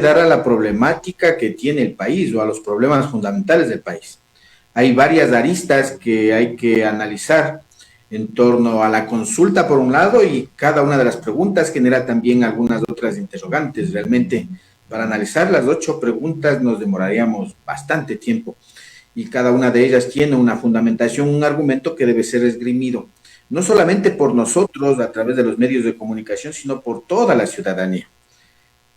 dar a la problemática que tiene el país o a los problemas fundamentales del país. Hay varias aristas que hay que analizar en torno a la consulta por un lado y cada una de las preguntas genera también algunas otras interrogantes. Realmente para analizar las 8 preguntas nos demoraríamos bastante tiempo y cada una de ellas tiene una fundamentación, un argumento que debe ser esgrimido, no solamente por nosotros a través de los medios de comunicación, sino por toda la ciudadanía.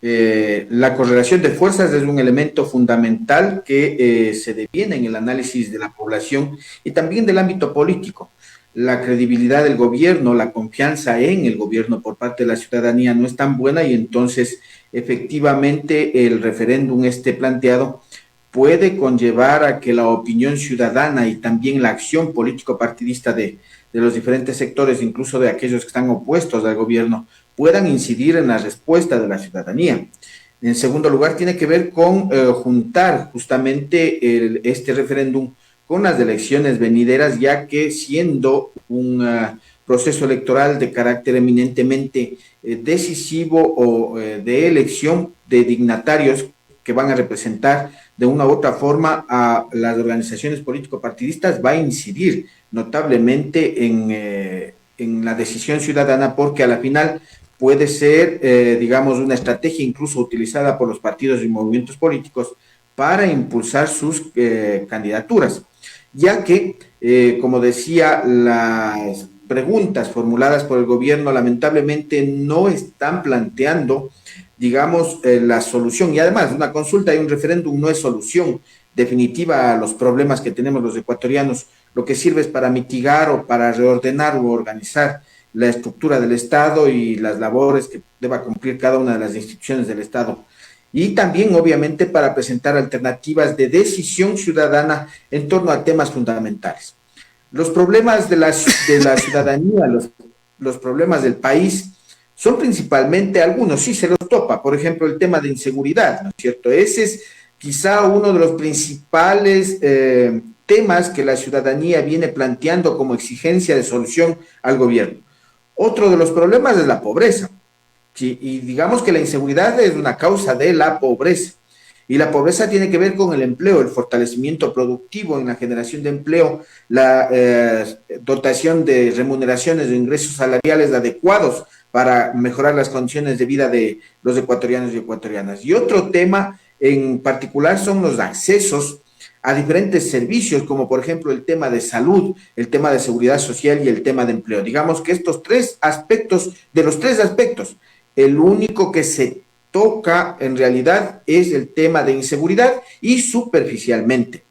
La correlación de fuerzas es un elemento fundamental que se deviene en el análisis de la población y también del ámbito político. La credibilidad del gobierno, la confianza en el gobierno por parte de la ciudadanía no es tan buena y entonces efectivamente el referéndum planteado puede conllevar a que la opinión ciudadana y también la acción político-partidista de los diferentes sectores, incluso de aquellos que están opuestos al gobierno, puedan incidir en la respuesta de la ciudadanía. En segundo lugar, tiene que ver con juntar justamente este referéndum con las elecciones venideras, ya que siendo un proceso electoral de carácter eminentemente decisivo o de elección de dignatarios que van a representar de una u otra forma a las organizaciones político-partidistas, va a incidir notablemente en la decisión ciudadana, porque a la final puede ser, digamos, una estrategia incluso utilizada por los partidos y movimientos políticos para impulsar sus candidaturas, ya que, como decía, las preguntas formuladas por el gobierno lamentablemente no están planteando, digamos, la solución. Y además, una consulta y un referéndum no es solución definitiva a los problemas que tenemos los ecuatorianos. Lo que sirve es para mitigar o para reordenar o organizar la estructura del Estado y las labores que deba cumplir cada una de las instituciones del Estado. Y también, obviamente, para presentar alternativas de decisión ciudadana en torno a temas fundamentales. Los problemas de la ciudadanía, los problemas del país, son principalmente algunos, sí se los topa, por ejemplo, el tema de inseguridad, ¿no es cierto? Ese es quizá uno de los principales temas que la ciudadanía viene planteando como exigencia de solución al gobierno. Otro de los problemas es la pobreza, ¿sí? Y digamos que la inseguridad es una causa de la pobreza. Y la pobreza tiene que ver con el empleo, el fortalecimiento productivo en la generación de empleo, la dotación de remuneraciones de ingresos salariales adecuados para mejorar las condiciones de vida de los ecuatorianos y ecuatorianas. Y otro tema en particular son los accesos a diferentes servicios, como por ejemplo el tema de salud, el tema de seguridad social y el tema de empleo. Digamos que estos 3 aspectos, de los 3 aspectos, el único que se toca en realidad es el tema de inseguridad y superficialmente.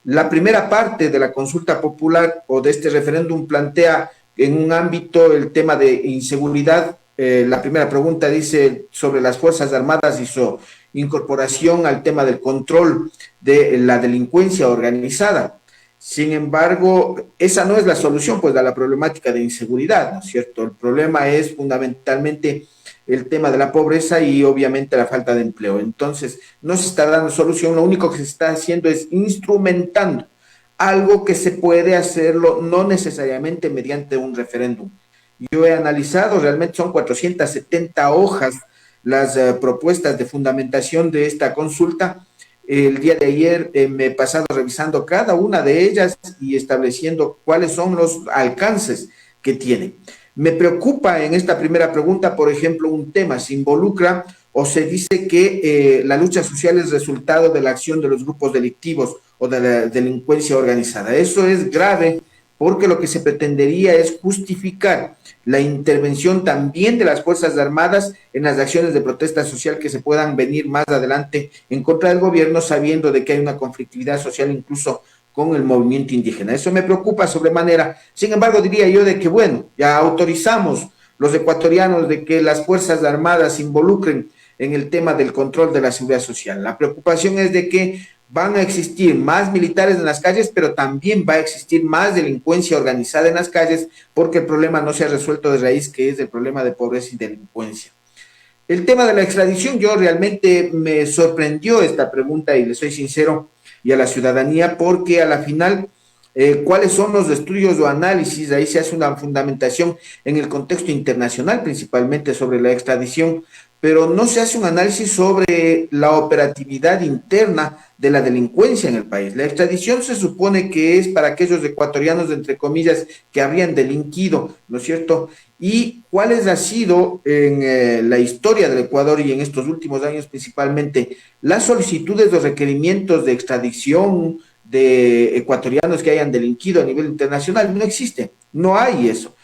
La primera parte de la consulta popular o de este referéndum plantea en un ámbito el tema de inseguridad. La primera pregunta dice sobre las Fuerzas Armadas y su incorporación al tema del control de la delincuencia organizada. Sin embargo, esa no es la solución pues a la problemática de inseguridad, ¿no es cierto? El problema es fundamentalmente el tema de la pobreza y obviamente la falta de empleo. Entonces, no se está dando solución, lo único que se está haciendo es instrumentando algo que se puede hacerlo no necesariamente mediante un referéndum. Yo he analizado, realmente son 470 hojas las propuestas de fundamentación de esta consulta. El día de ayer me he pasado revisando cada una de ellas y estableciendo cuáles son los alcances que tiene. Me preocupa en esta primera pregunta, por ejemplo, un tema, se involucra o se dice que la lucha social es resultado de la acción de los grupos delictivos o de la delincuencia organizada. Eso es grave porque lo que se pretendería es justificar la intervención también de las Fuerzas Armadas en las acciones de protesta social que se puedan venir más adelante en contra del gobierno, sabiendo de que hay una conflictividad social incluso con el movimiento indígena. Eso me preocupa sobremanera. Sin embargo, diría yo de que, bueno, ya autorizamos los ecuatorianos de que las Fuerzas Armadas se involucren en el tema del control de la seguridad social. La preocupación es de que van a existir más militares en las calles, pero también va a existir más delincuencia organizada en las calles, porque el problema no se ha resuelto de raíz, que es el problema de pobreza y delincuencia. El tema de la extradición, yo realmente me sorprendió esta pregunta y le soy sincero, y a la ciudadanía, porque a la final, ¿cuáles son los estudios o análisis? Ahí se hace una fundamentación en el contexto internacional, principalmente sobre la extradición, pero no se hace un análisis sobre la operatividad interna de la delincuencia en el país. La extradición se supone que es para aquellos ecuatorianos, entre comillas, que habrían delinquido, ¿no es cierto? ¿Y cuáles ha sido en la historia del Ecuador y en estos últimos años principalmente las solicitudes o requerimientos de extradición de ecuatorianos que hayan delinquido a nivel internacional? No existe, no hay eso.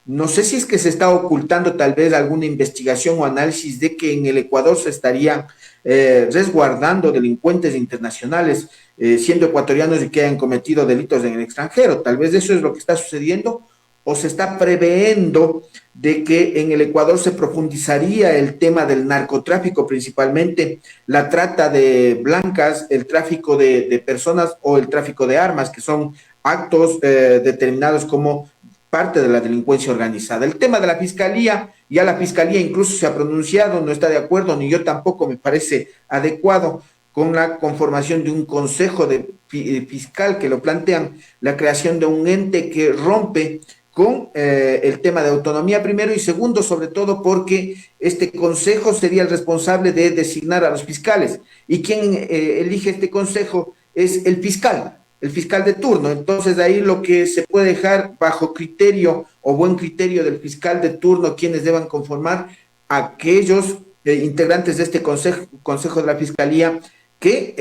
No sé si es que se está ocultando tal vez alguna investigación o análisis de que en el Ecuador se estarían resguardando delincuentes internacionales, siendo ecuatorianos y que hayan cometido delitos en el extranjero. Tal vez eso es lo que está sucediendo o se está previendo de que en el Ecuador se profundizaría el tema del narcotráfico, principalmente la trata de blancas, el tráfico de personas o el tráfico de armas, que son actos determinados como parte de la delincuencia organizada. El tema de la fiscalía, ya la fiscalía incluso se ha pronunciado, no está de acuerdo, ni yo tampoco me parece adecuado con la conformación de un consejo de fiscal que lo plantean, la creación de un ente que rompe con el tema de autonomía primero y segundo, sobre todo porque este consejo sería el responsable de designar a los fiscales y quien elige este consejo es el fiscal de turno. Entonces, de ahí lo que se puede dejar bajo criterio o buen criterio del fiscal de turno, quienes deban conformar aquellos integrantes de este consejo de la fiscalía, que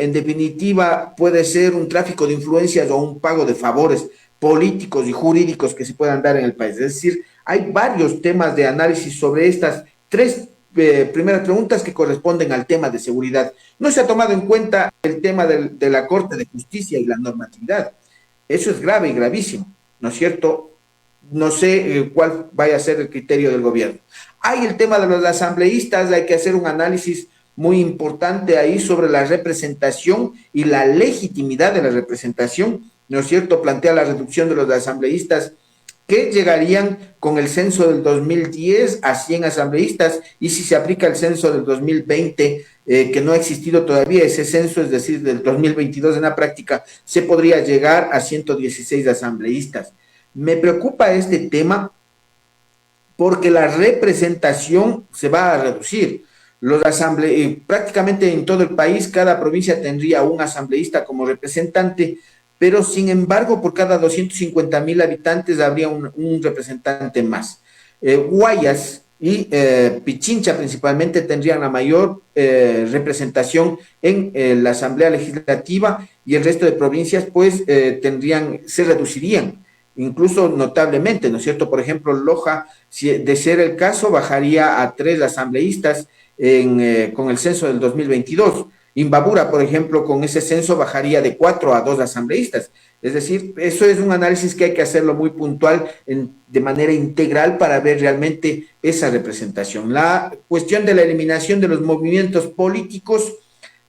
en definitiva puede ser un tráfico de influencias o un pago de favores políticos y jurídicos que se puedan dar en el país. Es decir, hay varios temas de análisis sobre estas tres primeras preguntas que corresponden al tema de seguridad. No se ha tomado en cuenta el tema de la Corte de Justicia y la normatividad. Eso es grave y gravísimo, ¿no es cierto? No sé cuál vaya a ser el criterio del gobierno. Hay el tema de los asambleístas, hay que hacer un análisis muy importante ahí sobre la representación y la legitimidad de la representación, ¿no es cierto? Plantea la reducción de los asambleístas que llegarían con el censo del 2010 a 100 asambleístas, y si se aplica el censo del 2020, que no ha existido todavía ese censo, es decir, del 2022 en la práctica, se podría llegar a 116 asambleístas. Me preocupa este tema porque la representación se va a reducir. Prácticamente en todo el país, cada provincia tendría un asambleísta como representante, pero sin embargo, por cada 250,000 habitantes habría un representante más. Guayas y Pichincha principalmente tendrían la mayor representación en la Asamblea Legislativa, y el resto de provincias pues se reducirían incluso notablemente, ¿no es cierto? Por ejemplo, Loja, si de ser el caso, bajaría a 3 asambleístas con el censo del 2022. Imbabura, por ejemplo, con ese censo bajaría de 4 a 2 asambleístas. Es decir, eso es un análisis que hay que hacerlo muy puntual, de manera integral, para ver realmente esa representación. La cuestión de la eliminación de los movimientos políticos,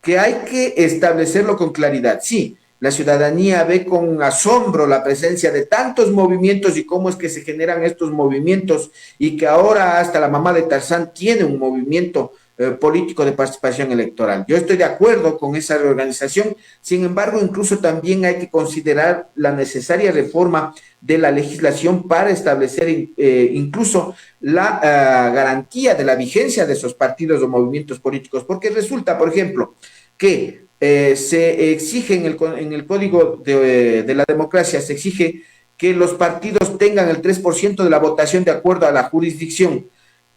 que hay que establecerlo con claridad. Sí, la ciudadanía ve con asombro la presencia de tantos movimientos y cómo es que se generan estos movimientos, y que ahora hasta la mamá de Tarzán tiene un movimiento político de participación electoral. Yo estoy de acuerdo con esa reorganización, sin embargo, incluso también hay que considerar la necesaria reforma de la legislación para establecer incluso la garantía de la vigencia de esos partidos o movimientos políticos, porque resulta, por ejemplo, que se exige en el Código de la Democracia, se exige que los partidos tengan el 3% de la votación de acuerdo a la jurisdicción,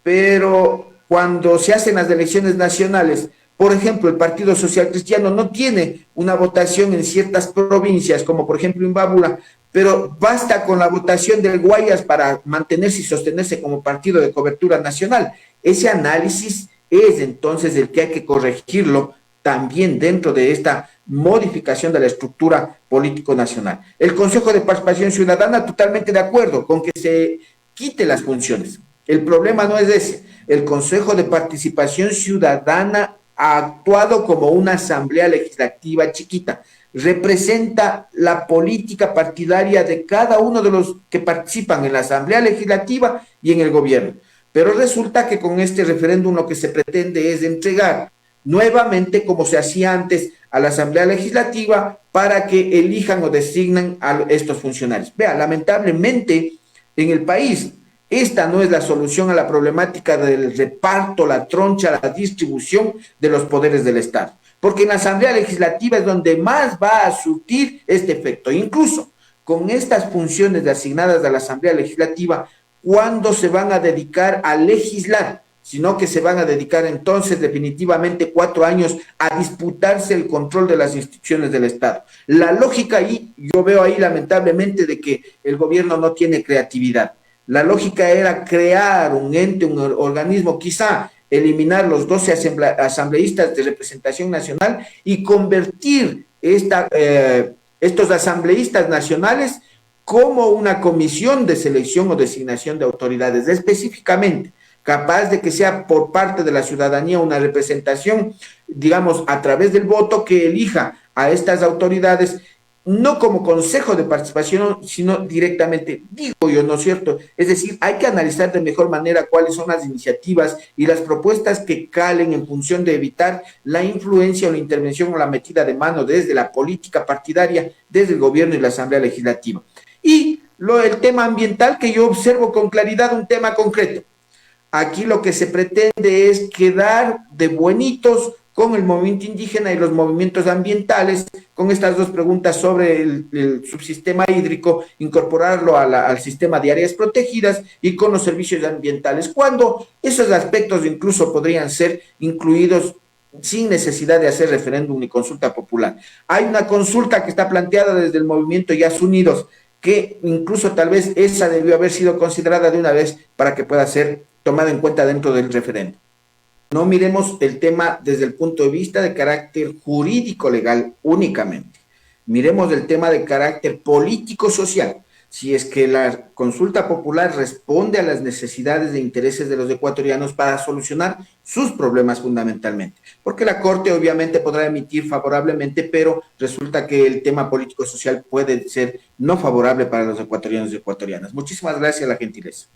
pero cuando se hacen las elecciones nacionales, por ejemplo, el Partido Social Cristiano no tiene una votación en ciertas provincias, como por ejemplo Imbabura, pero basta con la votación del Guayas para mantenerse y sostenerse como partido de cobertura nacional. Ese análisis es entonces el que hay que corregirlo también dentro de esta modificación de la estructura político nacional. El Consejo de Participación Ciudadana, totalmente de acuerdo con que se quite las funciones. El problema no es ese. El Consejo de Participación Ciudadana ha actuado como una asamblea legislativa chiquita. Representa la política partidaria de cada uno de los que participan en la asamblea legislativa y en el gobierno. Pero resulta que con este referéndum lo que se pretende es entregar nuevamente, como se hacía antes, a la Asamblea Legislativa para que elijan o designen a estos funcionarios. Vea, lamentablemente en el país Esta no es la solución a la problemática del reparto, la troncha, la distribución de los poderes del Estado. Porque en la Asamblea Legislativa es donde más va a surtir este efecto. Incluso con estas funciones asignadas a la Asamblea Legislativa, ¿cuándo se van a dedicar a legislar? Sino que se van a dedicar entonces definitivamente 4 años a disputarse el control de las instituciones del Estado. La lógica ahí, yo veo ahí lamentablemente de que el gobierno no tiene creatividad. La lógica era crear un ente, un organismo, quizá eliminar los 12 asambleístas de representación nacional y convertir estos asambleístas nacionales como una comisión de selección o designación de autoridades, específicamente capaz de que sea por parte de la ciudadanía una representación, digamos, a través del voto que elija a estas autoridades, no como consejo de participación, sino directamente, digo yo, ¿no es cierto? Es decir, hay que analizar de mejor manera cuáles son las iniciativas y las propuestas que calen en función de evitar la influencia o la intervención o la metida de mano desde la política partidaria, desde el gobierno y la Asamblea Legislativa. Y el tema ambiental, que yo observo con claridad un tema concreto. Aquí lo que se pretende es quedar de buenitos con el movimiento indígena y los movimientos ambientales, con estas dos preguntas sobre el subsistema hídrico, incorporarlo al sistema de áreas protegidas y con los servicios ambientales, cuando esos aspectos incluso podrían ser incluidos sin necesidad de hacer referéndum ni consulta popular. Hay una consulta que está planteada desde el movimiento Yas Unidos, que incluso tal vez esa debió haber sido considerada de una vez para que pueda ser tomada en cuenta dentro del referéndum. No miremos el tema desde el punto de vista de carácter jurídico legal únicamente. Miremos el tema de carácter político-social. Si es que la consulta popular responde a las necesidades e intereses de los ecuatorianos para solucionar sus problemas fundamentalmente. Porque la Corte obviamente podrá emitir favorablemente, pero resulta que el tema político-social puede ser no favorable para los ecuatorianos y ecuatorianas. Muchísimas gracias, la gentileza.